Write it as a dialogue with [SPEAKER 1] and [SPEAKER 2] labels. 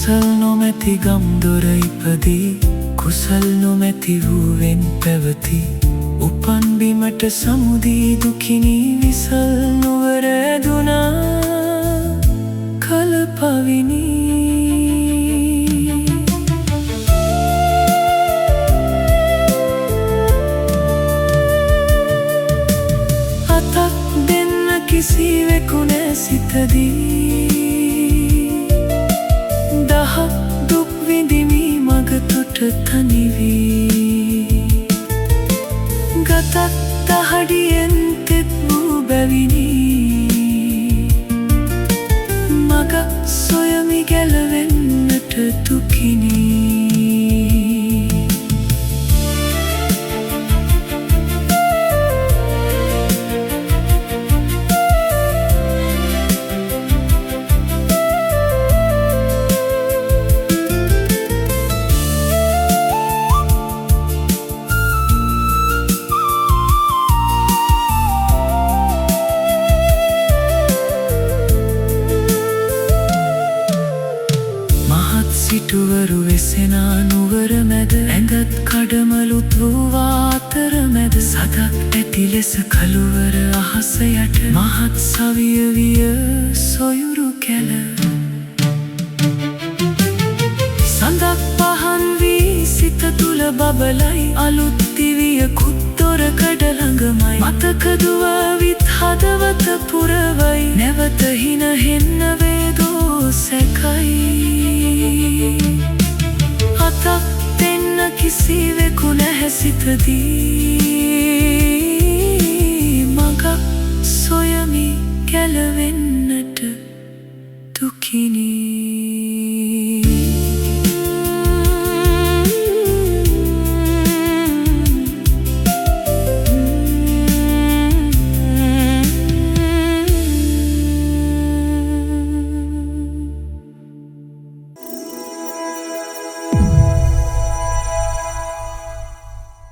[SPEAKER 1] කුසල් නොමැති ගම් දොර ඉපදී කුසල් නොමැති වූවෙන් පැවති උපන් බිමට සමුදී දුකිනි විසල් නුවර ඇදුනා කල පවිනි අතක් දෙන්න කිසිවෙකු නැ සිතදී දහක් දුක් විඳිමි මග තොට තනිවී ගතක් දහඩියෙන් තෙත් වූ බැවිනි මගක් සොයමි ගැලවෙන්නට දුකිනි සිටුවරු වෙසෙනා නුවර මැද ඇඟත් කඩමලුත් වූ අතර මැද සදක් ඇති ලෙස කළුවර අහස යට මහත් සවිය විය සොයුරු කැල සඳක් පහන් වී සිත තුල බබලයි අලුත් දිවිය කුත්තොරකඩ ළඟමයි මතක දුව විත් හදවත පුරවයි නැවත හින හෙන්න වේදෝ සැකයි අතක් දෙන්න කිසිවෙකු නැහැ සිතදී මගක් සොයමි ගැලවෙන්නට දුකිනි